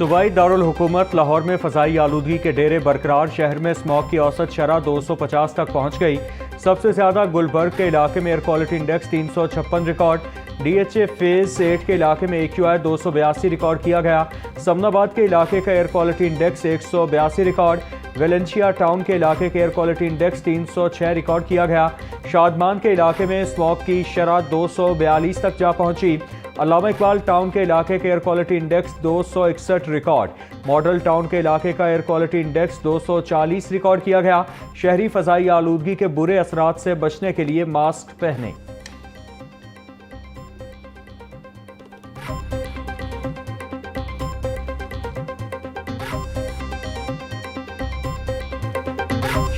सूबाई दारुल हुकूमत लाहौर में फ़ज़ाई आलूदगी के डेरे बरकरार। शहर में स्मॉग की औसत शरह 250 तक पहुँच गई। सबसे ज़्यादा गुलबर्ग के इलाके में air quality index 356 record. DHA phase 8 के इलाके में AQI 282 रिकॉर्ड किया गया। समनाबाद के इलाके का air quality index 182 record. Valencia town के इलाके के एयर क्वालिटी इंडेक्स 306 रिकॉर्ड किया गया। शादमान के इलाके में स्मॉग की शरह 242 तक जा पहुंची। अल्लामा इकबाल टाउन के इलाके के air quality index 261 record. Model town के इलाके का एयर क्वालिटी इंडेक्स 240 रिकॉर्ड किया गया। शहरी फ़ज़ाई आलूदगी के बुरे असरात से बचने के लिए मास्क पहने।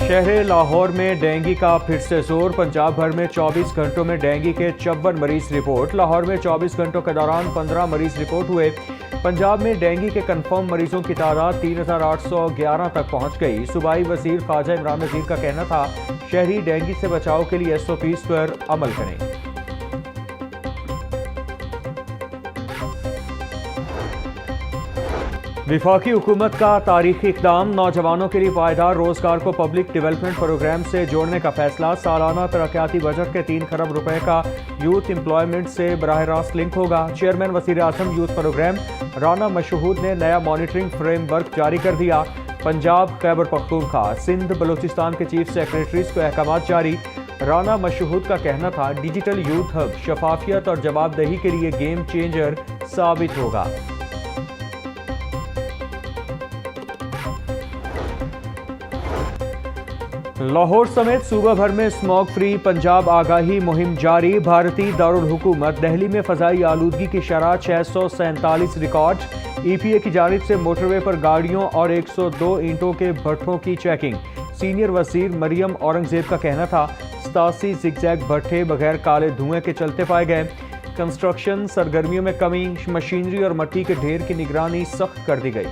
शहर लाहौर में डेंगू का फिर से जोर। पंजाब भर में 24 घंटों में डेंगू के 54 मरीज रिपोर्ट। लाहौर में 24 घंटों के दौरान 15 मरीज रिपोर्ट हुए। पंजाब में डेंगू के कंफर्म मरीजों की तादाद 3811 तक पहुंच गई। सूबाई वजीर ख्वाजा इमरान नज़ीर का कहना था, शहरी डेंगू से बचाव के लिए SOPs पर अमल करें। विफाकी हुकूमत का तारीखी इक़दाम। नौजवानों के लिए पायदार रोजगार को पब्लिक डेवलपमेंट प्रोग्राम से जोड़ने का फैसला। सालाना तरक्याती बजट के 3 खरब रुपए का यूथ एम्प्लॉयमेंट से बराह रास्त लिंक होगा। चेयरमैन वज़ीर आज़म यूथ प्रोग्राम राना मशहूद ने नया मॉनिटरिंग फ्रेमवर्क जारी कर दिया। पंजाब, खैबर पख्तूनख्वा, सिंध, बलूचिस्तान के चीफ सेक्रेटरीज को अहकामात जारी। राना मशहूद का कहना था, डिजिटल यूथ हब शफाफियत और जवाबदेही के लिए गेम चेंजर साबित होगा। लाहौर समेत सूबा भर में स्मॉग फ्री पंजाब आगाही मुहिम जारी। भारतीय दारुल हुकूमत दिल्ली में फ़ज़ाई आलूदगी की शरह 647 रिकॉर्ड। EPA की जानिब से मोटरवे पर गाड़ियों और 102 ईंटों के भट्ठों की चेकिंग। सीनियर वज़ीर मरियम औरंगज़ेब का कहना था, 87 ज़िगज़ैग भट्ठे बगैर काले धुएं के चलते पाए गए। कंस्ट्रक्शन सरगर्मियों में कमी, मशीनरी और मट्टी के ढेर की निगरानी सख्त कर दी गई।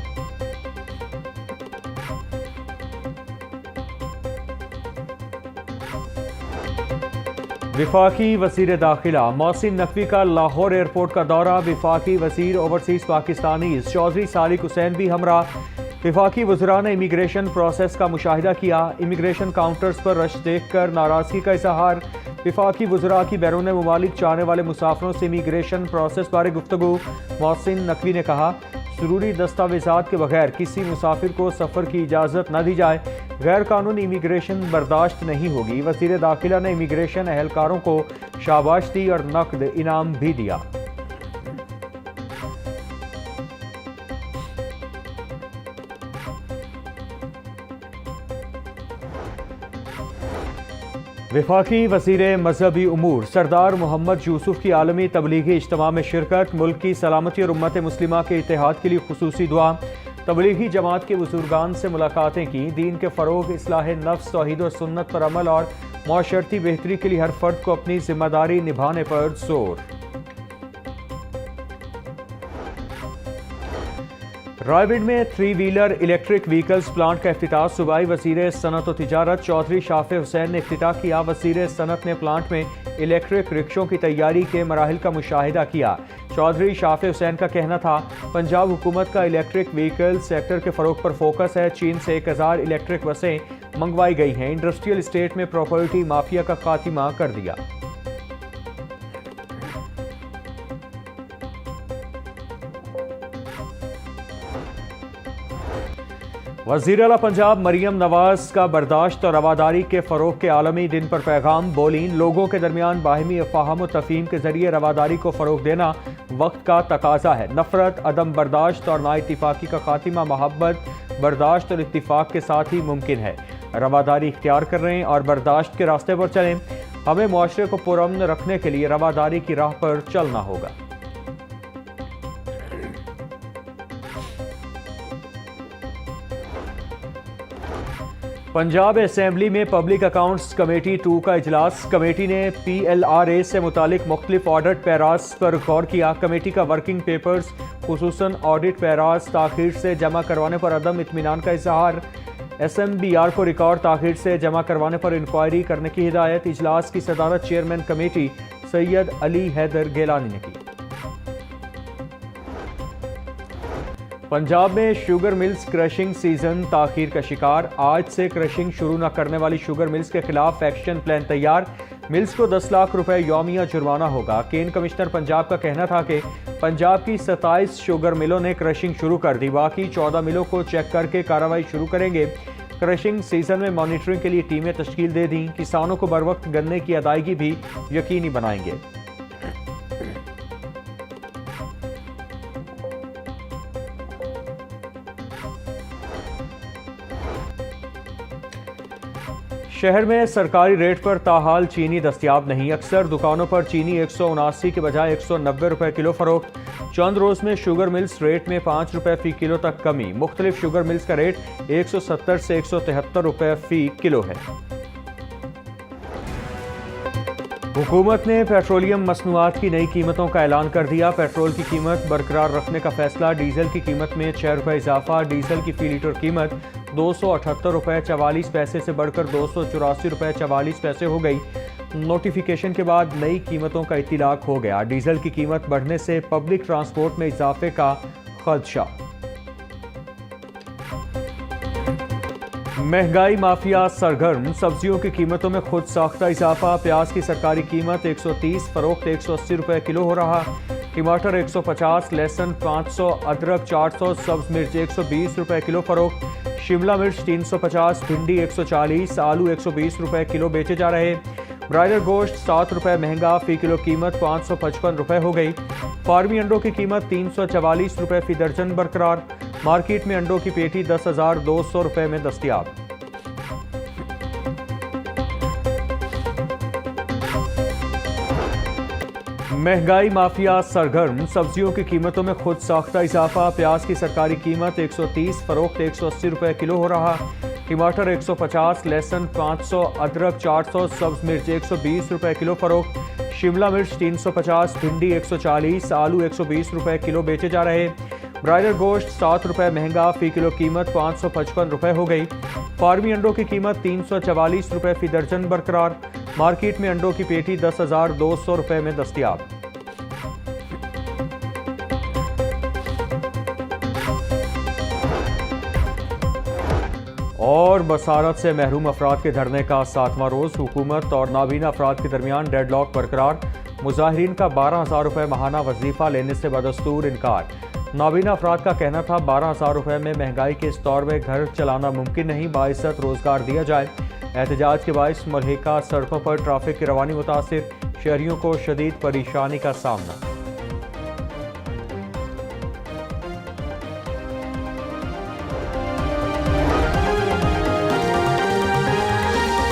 विफाकी वज़ीर दाखिला मोहसिन नकवी का लाहौर एयरपोर्ट का दौरा। विफाकी वज़ीर ओवरसीज़ पाकिस्तानी चौधरी सालिक हुसैन भी हमरा। विफाकी वज़रा ने इमिग्रेशन प्रोसेस का मुशाहिदा किया। इमिग्रेशन काउंटर्स पर रश देखकर नाराज़गी का इजहार। विफाकी वज़रा की बैरून मुमालिक जाने वाले मुसाफिरों से इमिग्रेशन प्रोसेस बारे गुफ्तगू। मोहसिन नकवी ने कहा, ज़रूरी दस्तावेज़ात के बगैर किसी मुसाफिर को सफ़र की इजाज़त न दी जाए। गैर कानूनी इमिग्रेशन बर्दाश्त नहीं होगी। वज़ीर दाखिला ने इमिग्रेशन एहलकारों को शाबाश दी और नकद इनाम भी दिया। विफाकी वज़ीर मजहबी उमूर सरदार मोहम्मद यूसुफ की आलमी तबलीगी इज्तिमा में शिरकत। मुल्क की सलामती और उम्मत मुस्लिमा के इत्तेहाद के लिए खुसूसी दुआ। तबलीगी जमात के बुजुर्गान से मुलाकातें की। दीन के फ़रोग, इस्लाह नफ्स, तौहीद और सुन्नत पर अमल और माशरती बेहतरी के लिए हर फर्द को अपनी जिम्मेदारी निभाने पर जोर। रायविंड में 3 व्हीलर इलेक्ट्रिक व्हीकल्स प्लांट का इफ्तिताह। सूबाई वज़ीर सनत और तिजारत चौधरी शाफे हुसैन ने इफ्तिताह किया। वज़ीर सनत ने प्लांट में इलेक्ट्रिक रिक्शों की तैयारी के मराहिल का मुशाहिदा किया। चौधरी शाफे हुसैन का कहना था, पंजाब हुकूमत का इलेक्ट्रिक व्हीकल सेक्टर के फ़रोग पर फोकस है। चीन से 1000 इलेक्ट्रिक बसें मंगवाई गई हैं। इंडस्ट्रियल स्टेट में प्रॉपर्टी माफिया का खात्मा कर दिया। वज़ीर आला पंजाब मरियम नवाज का बर्दाश्त और रवादारी के फ़रोग के आलमी दिन पर पैगाम। बोली, लोगों के दरमियान बाहिमी अफ़हाम और तफ़हीम के ज़रिए रवादारी को फ़रोग देना वक्त का तकाजा है। नफ़रत, अदम बर्दाश्त और नाइत्तिफ़ाक़ी का खात्मा मोहब्बत, बर्दाश्त और इत्तिफ़ाक़ के साथ ही मुमकिन है। रवादारी इख्तियार करें और बर्दाश्त के रास्ते पर चलें। हमें मुआशरे को पुरअमन रखने के लिए रवादारी की राह पर चलना होगा। पंजाब असेंबली में पब्लिक अकाउंट्स कमेटी 2 का इजलास। कमेटी ने PLRA से मुतालिक मुख्तलिफ ऑडिट पैरास पर गौर किया। कमेटी का वर्किंग पेपर्स खुसूसन ऑडिट पैरास ताखीर से जमा करवाने पर अदम इत्मीनान का इजहार। SMBR को रिकॉर्ड ताखीर से जमा करवाने पर इंक्वायरी करने की हिदायत। इजलास की सदारत चेयरमैन कमेटी सैयद अली हैदर गेलानी ने की। पंजाब में शुगर मिल्स क्रशिंग सीजन ताखीर का शिकार। आज से क्रशिंग शुरू न करने वाली शुगर मिल्स के खिलाफ एक्शन प्लान तैयार। मिल्स को 10 लाख रुपए यौमिया जुर्माना होगा। केन कमिश्नर पंजाब का कहना था कि पंजाब की 27 शुगर मिलों ने क्रशिंग शुरू कर दी, बाकी 14 मिलों को चेक करके कार्रवाई शुरू करेंगे। क्रशिंग सीजन में मॉनिटरिंग के लिए टीमें तश्कील दे दी। किसानों को बर वक्त गन्ने की अदायगी भी यकीनी बनाएंगे। शहर में सरकारी रेट पर ताहाल चीनी दस्तियाब नहीं। अक्सर दुकानों पर चीनी 179 के बजाय 190 रुपए किलो फरोख्त। चंद रोज में शुगर मिल्स रेट में 5 रुपए फी किलो तक कमी। मुख्तलिफ शुगर मिल्स का रेट 170 से 173 रुपए फी किलो है। हुकूमत ने पेट्रोलियम मसनूआत की नई कीमतों का ऐलान कर दिया। पेट्रोल की कीमत बरकरार रखने का फैसला। डीजल की कीमत में 6 रुपए इजाफा। डीजल की फी लीटर कीमत 278 रुपए 44 पैसे से बढ़कर 284 रुपए 44 पैसे हो गई। नोटिफिकेशन के बाद नई कीमतों का इत्तिलाक हो गया। डीजल की कीमत बढ़ने से पब्लिक ट्रांसपोर्ट में इजाफे का खदशा। महंगाई माफिया सरगर्म। सब्जियों की कीमतों में खुद साख्ता इजाफा। प्याज की सरकारी कीमत 130, फरोख्त 180 रुपए किलो हो रहा। टमाटर 150, लहसुन 500, अदरक 400, सब्ज मिर्च 120 रुपए किलो फरोख्त। शिमला मिर्च 350, भिंडी 140, आलू 120 रुपए किलो बेचे जा रहे। ब्रायलर गोश्त 7 रुपए महंगा, फी किलो कीमत 555 रुपए हो गई। फार्मी अंडों की कीमत 344 रुपए फी दर्जन बरकरार। मार्केट में अंडों की पेटी 10,200 रुपए में दस्तयाब। महंगाई माफिया सरगर्म। सब्जियों की कीमतों में खुद साख्ता इजाफा। प्याज की सरकारी कीमत 130, फरोख्त 180 रुपए किलो हो रहा। टमाटर 150, लहसुन 500, अदरक 400, सब्ज मिर्च 120 रुपए किलो फरोख्त। शिमला मिर्च 350, भिंडी 140, आलू 120 रुपए किलो बेचे जा रहे। ब्रायलर गोश्त 7 रुपए महंगा, फी किलो कीमत 555 रुपए हो गई। फार्मी अंडों की कीमत 344 रुपए फी दर्जन बरकरार। मार्केट में अंडों की पेटी 10,200 रुपए में दस्तयाब। और बसारत से महरूम अफराद के धरने का 7वां रोज। हुकूमत और नाबीना अफराद के दरमियान डेडलॉक बरकरार। मुजाहिरीन का 12,000 रुपए माहाना वजीफा लेने से बदस्तूर इनकार। नाबीना अफराद का कहना था 12,000 रुपए में महंगाई के इस दौर में घर चलाना मुमकिन नहीं, बाइज्जत रोजगार दिया जाए। एहतजाज के बायस मुल्हिका सड़कों पर ट्रैफिक की रवानी मुतासिर। शहरियों को शदीद परेशानी का सामना।